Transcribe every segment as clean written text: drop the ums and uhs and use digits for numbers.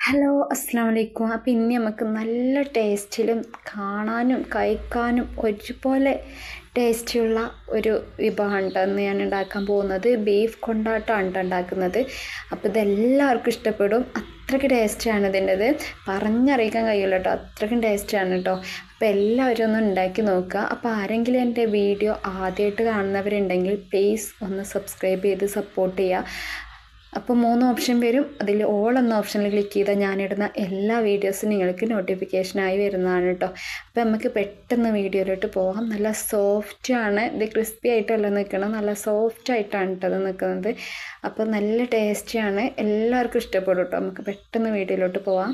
Hello അസ്സാം വലൈക്കും. അപ്പോൾ ഇനി നമുക്ക് നല്ല ടേസ്റ്റിലും കാണാനും കഴിക്കാനും ഒരുപോലെ ടേസ്റ്റിയുള്ള ഒരു വിഭവമാണ് ഇന്ന് ഞാൻ ഉണ്ടാക്കാൻ പോകുന്നത്. ബീഫ് കൊണ്ടാട്ടമാണ് ഉണ്ടാക്കുന്നത്. അപ്പോൾ ഇതെല്ലാവർക്കും ഇഷ്ടപ്പെടും. അത്രയ്ക്ക് ടേസ്റ്റാണ് ഇതിൻ്റെത്, പറഞ്ഞറിയിക്കാൻ കഴിയില്ല കേട്ടോ, അത്രയ്ക്കും ടേസ്റ്റാണ് കേട്ടോ. അപ്പോൾ എല്ലാവരും ഒന്ന് ഉണ്ടാക്കി നോക്കുക. അപ്പോൾ ആരെങ്കിലും എൻ്റെ വീഡിയോ ആദ്യമായിട്ട് കാണുന്നവരുണ്ടെങ്കിൽ പ്ലീസ് ഒന്ന് സബ്സ്ക്രൈബ് ചെയ്ത് സപ്പോർട്ട് ചെയ്യുക. അപ്പോൾ 3 ഓപ്ഷൻ വരും. അതിൽ ഓൾ എന്ന ഓപ്ഷനിൽ ക്ലിക്ക് ചെയ്താൽ ഞാനിടുന്ന എല്ലാ വീഡിയോസും നിങ്ങൾക്ക് നോട്ടിഫിക്കേഷനായി വരുന്നതാണ് കേട്ടോ. അപ്പോൾ നമുക്ക് പെട്ടെന്ന് വീഡിയോയിലോട്ട് പോകാം. നല്ല സോഫ്റ്റാണ് ഇത്, ക്രിസ്പി ആയിട്ടല്ല നിൽക്കണം, നല്ല സോഫ്റ്റ് ആയിട്ടാണ് കേട്ടോ അത് നിൽക്കുന്നത്. അപ്പോൾ നല്ല ടേസ്റ്റിയാണ്, എല്ലാവർക്കും ഇഷ്ടപ്പെടും കേട്ടോ. നമുക്ക് പെട്ടെന്ന് വീഡിയോയിലോട്ട് പോകാം.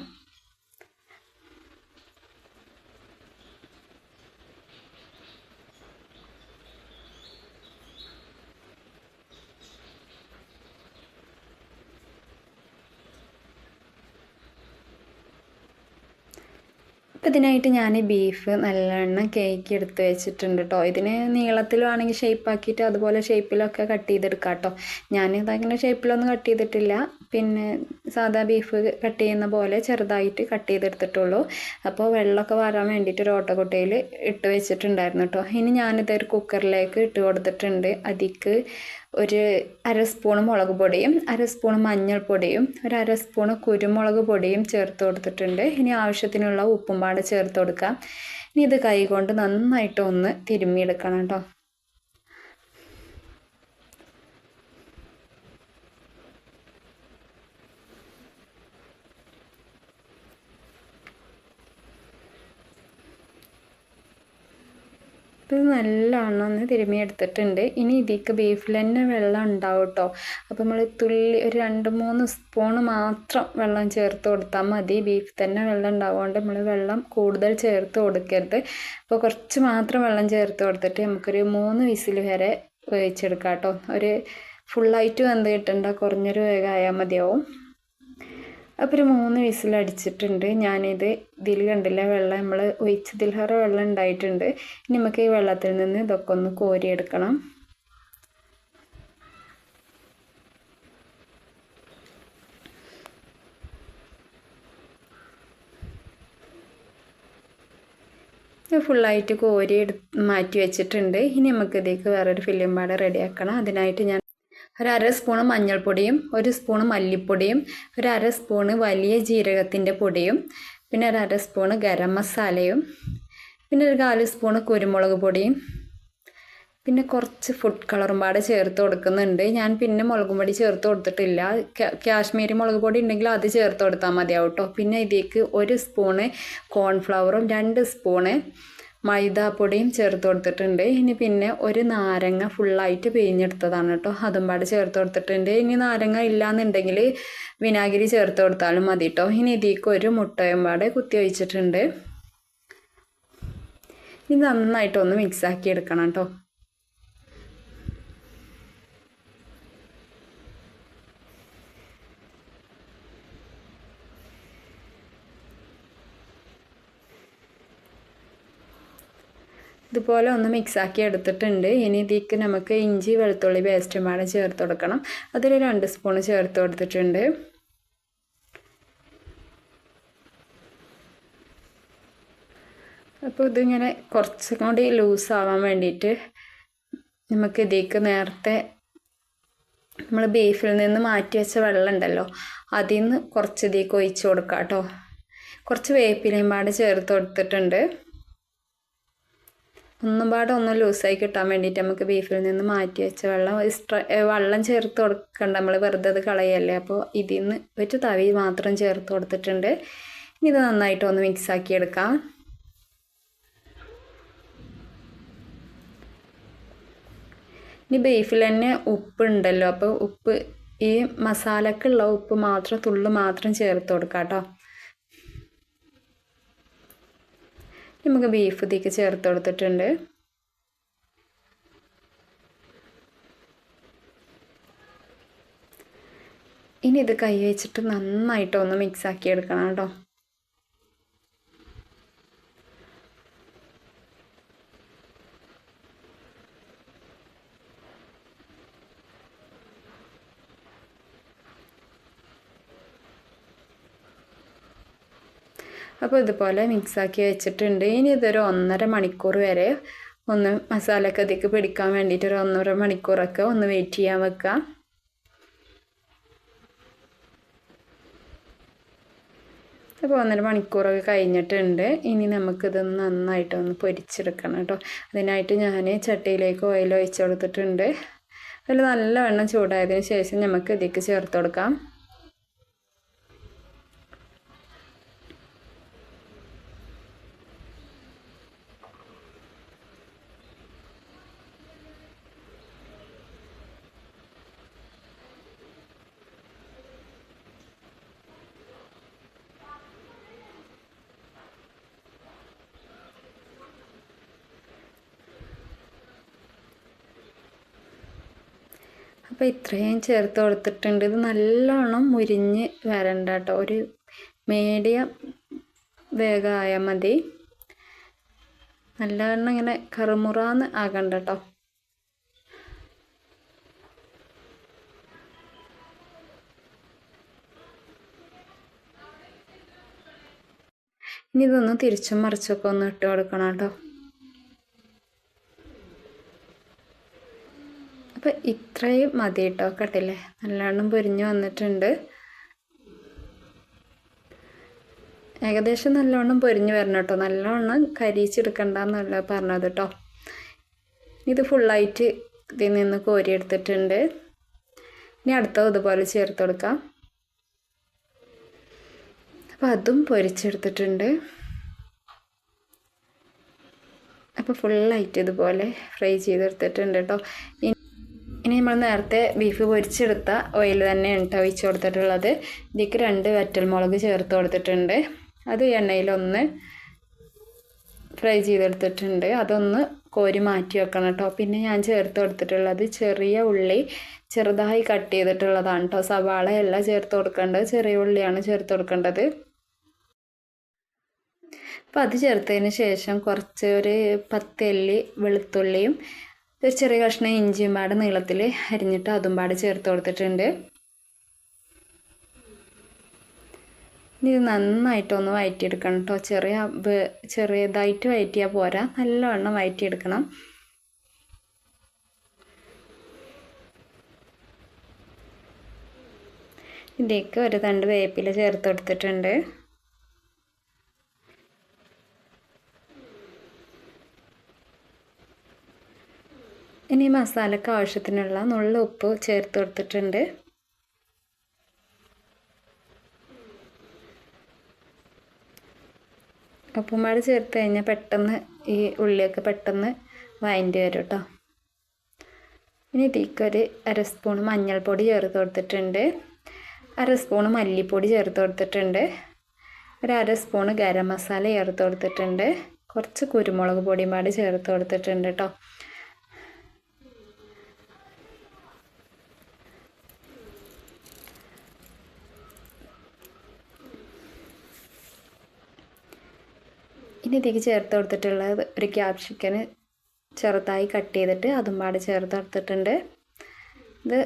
അപ്പോൾ ഇതിനായിട്ട് ഞാൻ ബീഫ് നല്ലവണ്ണം കേക്ക് എടുത്ത് വെച്ചിട്ടുണ്ട് കേട്ടോ. ഇതിന് നീളത്തിൽ വേണമെങ്കിൽ ഷേപ്പാക്കിയിട്ട് അതുപോലെ ഷേപ്പിലൊക്കെ കട്ട് ചെയ്തെടുക്കാം കേട്ടോ. ഞാനിതങ്ങനെ ഷേപ്പിലൊന്നും കട്ട് ചെയ്തിട്ടില്ല, പിന്നെ സാധാ ബീഫ് കട്ട് ചെയ്യുന്ന പോലെ ചെറുതായിട്ട് കട്ട് ചെയ്തെടുത്തിട്ടുള്ളൂ. അപ്പോൾ വെള്ളമൊക്കെ വരാൻ വേണ്ടിയിട്ട് ഒരു ഓട്ടക്കൊട്ടയിൽ ഇട്ട് വെച്ചിട്ടുണ്ടായിരുന്നു കേട്ടോ. ഇനി ഞാനിതൊരു കുക്കറിലേക്ക് ഇട്ട് കൊടുത്തിട്ടുണ്ട്. അതിക്ക് ഒരു 1/2 സ്പൂൺ മുളക് പൊടിയും 1/2 സ്പൂൺ മഞ്ഞൾപ്പൊടിയും 1/2 സ്പൂൺ കുരുമുളക് പൊടിയും ചേർത്ത് കൊടുത്തിട്ടുണ്ട്. ഇനി ആവശ്യത്തിനുള്ള ഉപ്പും പാടെ ചേർത്ത് കൊടുക്കാം. ഇനി ഇത് കൈകൊണ്ട് നന്നായിട്ട് ഒന്ന് തിരുമ്മിയെടുക്കണം കേട്ടോ. ഇത് നല്ലവണ്ണം ഒന്ന് തിരുമ്മിയെടുത്തിട്ടുണ്ട്. ഇനി ഇതിലേക്ക് ബീഫിൽ തന്നെ വെള്ളം ഉണ്ടാവും കേട്ടോ. അപ്പോൾ നമ്മൾ തുള്ളി ഒരു 2-3 സ്പൂണ് മാത്രം വെള്ളം ചേർത്ത് കൊടുത്താൽ മതി. ബീഫ് തന്നെ വെള്ളം ഉണ്ടാവുകൊണ്ട് നമ്മൾ വെള്ളം കൂടുതൽ ചേർത്ത് കൊടുക്കരുത്. അപ്പോൾ കുറച്ച് മാത്രം വെള്ളം ചേർത്ത് കൊടുത്തിട്ട് നമുക്കൊരു 3 വിസിൽ വരെ വേവിച്ചെടുക്കാം കേട്ടോ. ഒരു ഫുള്ളായിട്ട് വെന്ത് കിട്ടണ്ട, കുറഞ്ഞൊരു വേഗമായാൽ മതിയാവും. അപ്പോൾ ഒരു 3 വിസിലടിച്ചിട്ടുണ്ട്. ഇതിൽ കണ്ടില്ല, വെള്ളം നമ്മൾ ഒഴിച്ചതിലേറെ വെള്ളം ഉണ്ടായിട്ടുണ്ട്. ഇനി നമുക്ക് ഈ വെള്ളത്തിൽ നിന്ന് ഇതൊക്കെ ഒന്ന് കോരിയെടുക്കണം. ഫുള്ളായിട്ട് കോരി മാറ്റി വെച്ചിട്ടുണ്ട്. ഇനി നമുക്കിതേക്ക് വേറൊരു ഫില്ലിംഗ് പാട് റെഡിയാക്കണം. അതിനായിട്ട് ഞാൻ ഒരു 1/2 സ്പൂണ് മഞ്ഞൾപ്പൊടിയും 1 സ്പൂണ് മല്ലിപ്പൊടിയും 1/2 സ്പൂണ് വലിയ ജീരകത്തിൻ്റെ പൊടിയും പിന്നെ 1/2 സ്പൂണ് ഗരം മസാലയും പിന്നെ ഒരു 1/4 സ്പൂണ് കുരുമുളക് പൊടിയും പിന്നെ കുറച്ച് ഫുഡ് കളറും പാടെ ചേർത്ത് കൊടുക്കുന്നുണ്ട്. ഞാൻ പിന്നെ മുളക് പൊടി ചേർത്ത് കൊടുത്തിട്ടില്ല. കാശ്മീരി മുളക് പൊടി ഉണ്ടെങ്കിൽ അത് ചേർത്ത് കൊടുത്താൽ മതിയാവും കേട്ടോ. പിന്നെ ഇതിലേക്ക് 1 സ്പൂണ് കോൺഫ്ലവറും 2 സ്പൂണ് മൈദാപ്പൊടിയും ചേർത്ത് കൊടുത്തിട്ടുണ്ട്. ഇനി പിന്നെ ഒരു നാരങ്ങ ഫുള്ളായിട്ട് പിഴിഞ്ഞെടുത്തതാണ് കേട്ടോ, അതും പാടെ ചേർത്ത് കൊടുത്തിട്ടുണ്ട്. ഇനി നാരങ്ങ ഇല്ലയെന്നുണ്ടെങ്കിൽ വിനാഗിരി ചേർത്ത് കൊടുത്താലും മതി കേട്ടോ. ഇനി ഇതിലേക്ക് ഒരു മുട്ടയും പാടെ കുത്തി ഒഴിച്ചിട്ടുണ്ട്. ഇത് നന്നായിട്ടൊന്ന് മിക്സാക്കി എടുക്കണം കേട്ടോ. ഇതുപോലെ ഒന്ന് മിക്സാക്കി എടുത്തിട്ടുണ്ട്. ഇനി ഇതിലേക്ക് നമുക്ക് ഇഞ്ചി വെളുത്തുള്ളി പേസ്റ്റും പാടെ ചേർത്ത് കൊടുക്കണം. അതിൽ 2 സ്പൂൺ ചേർത്ത് കൊടുത്തിട്ടുണ്ട്. അപ്പോൾ ഇതിങ്ങനെ കുറച്ചും കൂടി ലൂസാവാൻ വേണ്ടിയിട്ട് നമുക്ക് ഇതിലേക്ക് നേരത്തെ നമ്മൾ ബീഫിൽ നിന്ന് മാറ്റി വെച്ച വെള്ളം ഉണ്ടല്ലോ, അതിൽ നിന്ന് കുറച്ച് ഇതിലേക്ക് ഒഴിച്ച് കൊടുക്കാം കേട്ടോ. കുറച്ച് വേപ്പിലയും പാടെ ചേർത്ത് കൊടുത്തിട്ടുണ്ട്. ഒന്ന് ലൂസായി കിട്ടാൻ വേണ്ടിയിട്ട് നമുക്ക് ബീഫിൽ നിന്ന് മാറ്റി വെച്ച വെള്ളം ചേർത്ത് കൊടുക്കണ്ട, നമ്മൾ വെറുതെ അത് കളയല്ലേ. അപ്പോൾ ഇതിൽ നിന്ന് ഒരു തവി മാത്രം ചേർത്ത് കൊടുത്തിട്ടുണ്ട്. ഇനി ഇത് നന്നായിട്ടൊന്ന് മിക്സാക്കി എടുക്കാം. ഇനി ബീഫിൽ തന്നെ ഉപ്പുണ്ടല്ലോ, അപ്പോൾ ഉപ്പ് ഈ മസാലക്കുള്ള ഉപ്പ് മാത്രം തുള്ളു മാത്രം ചേർത്ത് കൊടുക്കാം കേട്ടോ. നമുക്ക് ബീഫ് ഇതിലേക്ക് ചേർത്ത് കൊടുത്തിട്ടുണ്ട്. ഇനി ഇത് കൈ വെച്ചിട്ട് നന്നായിട്ടൊന്ന് മിക്സാക്കി എടുക്കണം കേട്ടോ. അപ്പോൾ ഇതുപോലെ മിക്സാക്കി വെച്ചിട്ടുണ്ട്. ഇനി ഇതൊരു 1.5 മണിക്കൂർ വരെ ഒന്ന് മസാലയൊക്കെ ഇതിലേക്ക് പിടിക്കാൻ വേണ്ടിയിട്ട് ഒരു 1.5 മണിക്കൂറൊക്കെ ഒന്ന് വെയിറ്റ് ചെയ്യാൻ വെക്കുക. അപ്പോൾ 1.5 മണിക്കൂറൊക്കെ കഴിഞ്ഞിട്ടുണ്ട്. ഇനി നമുക്കിത് നന്നായിട്ടൊന്ന് പൊരിച്ചെടുക്കണം കേട്ടോ. അതിനായിട്ട് ഞാൻ ചട്ടിയിലേക്ക് ഓയിൽ ഒഴിച്ച് കൊടുത്തിട്ടുണ്ട്. അതിൽ നല്ല വെള്ളം ചൂടായതിന് ശേഷം നമുക്ക് ഇതിലേക്ക് ചേർത്ത് കൊടുക്കാം. അപ്പോൾ ഇത്രയും ചേർത്ത് കൊടുത്തിട്ടുണ്ട്. ഇത് നല്ലോണം മുരിഞ്ഞ് വരണ്ട കേട്ടോ, ഒരു മീഡിയം വേഗമായാൽ മതി. നല്ലവണ്ണം ഇങ്ങനെ കറുമുറാന്ന് ആകണ്ട കേട്ടോ. ഇനി ഇതൊന്ന് തിരിച്ചും മറിച്ചൊക്കെ ഒന്ന് ഇട്ട് കൊടുക്കണം കേട്ടോ. അപ്പോൾ ഇത്രയും മതി കേട്ടോ. കണ്ടില്ലേ, നല്ലോണം പൊരിഞ്ഞ് വന്നിട്ടുണ്ട്. ഏകദേശം നല്ലോണം പൊരിഞ്ഞ് വരണം കേട്ടോ, നല്ലോണം കരിയിച്ചെടുക്കണ്ടെന്നല്ല പറഞ്ഞത് കേട്ടോ. ഇത് ഫുള്ളായിട്ട് ഇതിൽ നിന്ന് കോരിയെടുത്തിട്ടുണ്ട്. ഇനി അടുത്തത് ഇതുപോലെ ചേർത്ത് കൊടുക്കാം. അപ്പോൾ അതും പൊരിച്ചെടുത്തിട്ടുണ്ട്. അപ്പോൾ ഫുള്ളായിട്ട് ഇതുപോലെ ഫ്രൈ ചെയ്തെടുത്തിട്ടുണ്ട് കേട്ടോ. ഇനി നമ്മൾ നേരത്തെ ബീഫ് പൊരിച്ചെടുത്ത ഓയിൽ തന്നെയാണ് കേട്ടോ ഒഴിച്ച് കൊടുത്തിട്ടുള്ളത്. ഇതിലേക്ക് 2 വറ്റൽമുളക് ചേർത്ത് കൊടുത്തിട്ടുണ്ട്. അത് എണ്ണയിലൊന്ന് ഫ്രൈ ചെയ്തെടുത്തിട്ടുണ്ട്. അതൊന്ന് കോരി മാറ്റി വെക്കണം കേട്ടോ. പിന്നെ ഞാൻ ചേർത്ത് കൊടുത്തിട്ടുള്ളത് ചെറിയ ഉള്ളി ചെറുതായി കട്ട് ചെയ്തിട്ടുള്ളതാണ് കേട്ടോ. സവാളയല്ല ചേർത്ത് കൊടുക്കേണ്ടത്, ചെറിയ ഉള്ളിയാണ് ചേർത്ത് കൊടുക്കേണ്ടത്. അപ്പോൾ അത് ചേർത്തതിന് ശേഷം കുറച്ച് ഒരു 10 അല്ലി വെളുത്തുള്ളിയും ഒരു ചെറിയ കഷ്ണം ഇഞ്ചിയും പാടെ നീളത്തിൽ അരിഞ്ഞിട്ട് അതും പാടെ ചേർത്ത് കൊടുത്തിട്ടുണ്ട്. ഇനി ഇത് നന്നായിട്ടൊന്ന് വഴറ്റിയെടുക്കണം കേട്ടോ. ചെറിയതായിട്ട് വഴറ്റിയാൽ പോരാ, നല്ലവണ്ണം വഴറ്റിയെടുക്കണം. ഇതിലേക്ക് ഒരു തണ്ട് വേപ്പില ചേർത്ത് കൊടുത്തിട്ടുണ്ട്. ഇനി മസാലയ്ക്ക് ആവശ്യത്തിനുള്ള നുള്ള ഉപ്പ് ചേർത്ത് കൊടുത്തിട്ടുണ്ട്. ഉപ്പുമാട് ചേർത്ത് കഴിഞ്ഞാൽ പെട്ടെന്ന് ഈ ഉള്ളിയൊക്കെ പെട്ടെന്ന് വഴണ്ടി വരും കേട്ടോ. ഇനി ഇതിലേക്കൊരു 1/2 സ്പൂൺ മഞ്ഞൾപ്പൊടി ചേർത്ത് കൊടുത്തിട്ടുണ്ട്. 1/2 സ്പൂൺ മല്ലിപ്പൊടി ചേർത്ത് കൊടുത്തിട്ടുണ്ട്. ഒരു 1/2 സ്പൂൺ ഗരം മസാല ചേർത്ത് കൊടുത്തിട്ടുണ്ട്. കുറച്ച് കുരുമുളക് പൊടിയും പാടി ചേർത്ത് കൊടുത്തിട്ടുണ്ട് കേട്ടോ. ഇനി ഇതിലേക്ക് ചേർത്ത് കൊടുത്തിട്ടുള്ളത് ഒരു ക്യാപ്സിക്കന് ചെറുതായി കട്ട് ചെയ്തിട്ട് അതും പാടെ ചേർത്ത് കൊടുത്തിട്ടുണ്ട്. ഇത്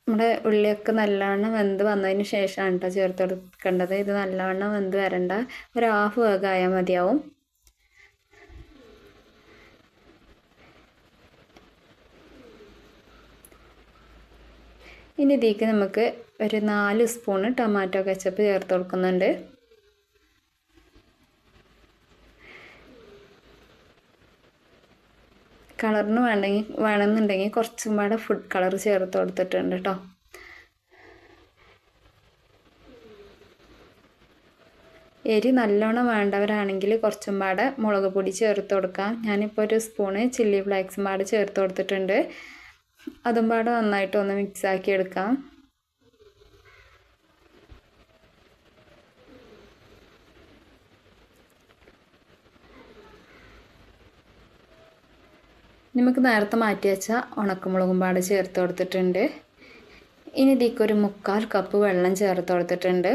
നമ്മുടെ ഉള്ളിയൊക്കെ നല്ലവണ്ണം വെന്ത് വന്നതിന് ശേഷമാണ് കേട്ടോ ചേർത്ത് കൊടുക്കേണ്ടത്. ഇത് നല്ലവണ്ണം വെന്ത് വരണ്ട, ഒരു 1/2 വേഗമായാൽ മതിയാവും. ഇനി ഇതിലേക്ക് നമുക്ക് ഒരു 4 സ്പൂണ് ടൊമാറ്റോ കെച്ചപ്പ് ചേർത്ത് കൊടുക്കുന്നുണ്ട്. കളറിന് വേണമെന്നുണ്ടെങ്കിൽ കുറച്ചും പാടെ ഫുഡ് കളർ ചേർത്ത് കൊടുത്തിട്ടുണ്ട് കേട്ടോ. എരി നല്ലോണം വേണ്ടവരാണെങ്കിൽ കുറച്ചും പാടെ മുളക് പൊടി ചേർത്ത് കൊടുക്കാം. ഞാനിപ്പോൾ ഒരു സ്പൂണ് ചില്ലി ഫ്ലേക്സും പാടെ ചേർത്ത് കൊടുത്തിട്ടുണ്ട്. അതും പാടെ നന്നായിട്ടൊന്ന് മിക്സാക്കി എടുക്കാം. നമുക്ക് നേരത്തെ മാറ്റി വെച്ച ഉണക്കമുളകും പാടെ ചേർത്ത് കൊടുത്തിട്ടുണ്ട്. ഇനി ഇതിലേക്ക് ഒരു 3/4 കപ്പ് വെള്ളം ചേർത്ത് കൊടുത്തിട്ടുണ്ട്.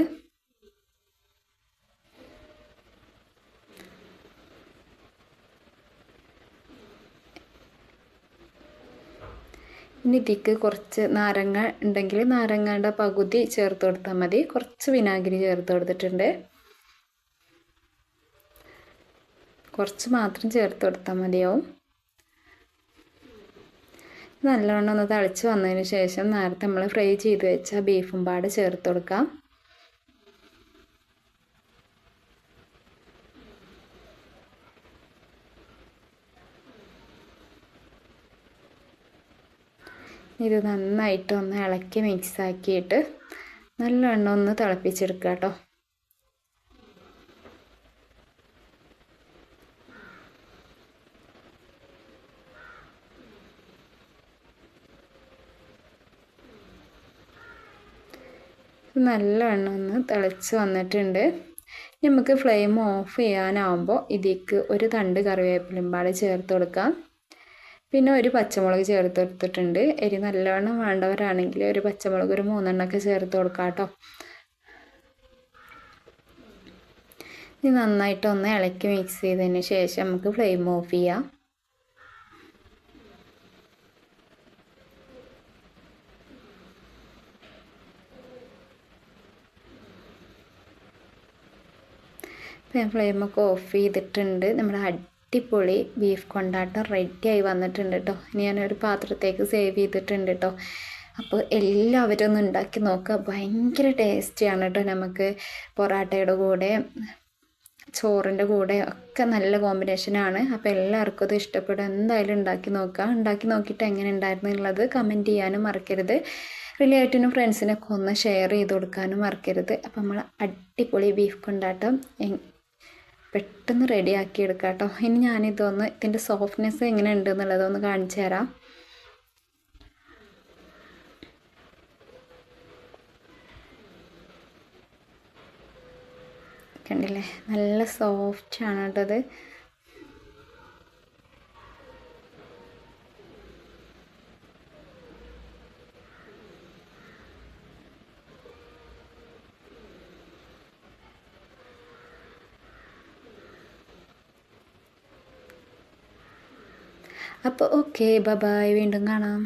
ഇനി ഇതിലേക്ക് കുറച്ച് നാരങ്ങ ഉണ്ടെങ്കിൽ നാരങ്ങയുടെ പകുതി ചേർത്ത് കൊടുത്താൽ മതി. കുറച്ച് വിനാഗിരി ചേർത്ത് കൊടുത്തിട്ടുണ്ട്. കുറച്ച് മാത്രം ചേർത്ത് കൊടുത്താൽ മതിയാവും. നല്ലോണം ഒന്ന് തിളച്ച് വന്നതിന് ശേഷം നേരത്തെ നമ്മൾ ഫ്രൈ ചെയ്ത് വെച്ച ബീഫും പാടെ ചേർത്ത് കൊടുക്കാം. ഇത് നന്നായിട്ട് ഒന്ന് ഇളക്കി മിക്സ് ആക്കിയിട്ട് നല്ലോണം ഒന്ന് തിളപ്പിച്ചെടുക്കുക കേട്ടോ. നല്ലോണം ഒന്ന് തിളച്ച് വന്നിട്ടുണ്ട്. നമുക്ക് ഫ്ലെയിം ഓഫ് ചെയ്യാനാവുമ്പോൾ ഇതിലേക്ക് ഒരു തണ്ട് കറിവേപ്പിലയും പാടെ ചേർത്ത് കൊടുക്കാം. പിന്നെ ഒരു പച്ചമുളക് ചേർത്ത് കൊടുത്തിട്ടുണ്ട്. എരി നല്ലോണം വേണ്ടവരാണെങ്കിൽ ഒരു പച്ചമുളക് ഒരു 3 എണ്ണമൊക്കെ ചേർത്ത് കൊടുക്കാം കേട്ടോ. ഇത് നന്നായിട്ടൊന്ന് ഇളക്കി മിക്സ് ചെയ്തതിന് ശേഷം നമുക്ക് ഫ്ലെയിം ഓഫ് ചെയ്യാം. ഫ്ലെയിമൊക്കെ ഓഫ് ചെയ്തിട്ടുണ്ട്. നമ്മുടെ അടിപൊളി ബീഫ് കൊണ്ടാട്ടം റെഡിയായി വന്നിട്ടുണ്ട് കേട്ടോ. ഇനി ഞാനൊരു പാത്രത്തേക്ക് സേവ് ചെയ്തിട്ടുണ്ട് കേട്ടോ. അപ്പോൾ എല്ലാവരും ഒന്ന് ഉണ്ടാക്കി നോക്കുക. ഭയങ്കര ടേസ്റ്റിയാണ് കേട്ടോ. നമുക്ക് പൊറാട്ടയുടെ കൂടെ ചോറിൻ്റെ കൂടെ ഒക്കെ നല്ല കോമ്പിനേഷനാണ്. അപ്പോൾ എല്ലാവർക്കും അത് ഇഷ്ടപ്പെടും. എന്തായാലും ഉണ്ടാക്കി നോക്കുക. ഉണ്ടാക്കി നോക്കിയിട്ട് എങ്ങനെ ഉണ്ടായിരുന്നു എന്നുള്ളത് കമൻറ്റ് ചെയ്യാനും മറക്കരുത്. റിലേറ്റീവിനും ഫ്രണ്ട്സിനൊക്കെ ഒന്ന് ഷെയർ ചെയ്ത് കൊടുക്കാനും മറക്കരുത്. അപ്പോൾ നമ്മൾ അടിപൊളി ബീഫ് കൊണ്ടാട്ടം പെട്ടെന്ന് റെഡിയാക്കി എടുക്കാം കേട്ടോ. ഇനി ഞാനിതൊന്ന് ഇതിൻ്റെ സോഫ്റ്റ്നെസ് എങ്ങനെ ഉണ്ട് എന്നുള്ളതൊന്ന് കാണിച്ചു തരാം. കണ്ടില്ലേ, നല്ല സോഫ്റ്റാണ് കേട്ടോ അത്. അപ്പോൾ ഓക്കെ, ബൈ ബൈ, വീണ്ടും കാണാം.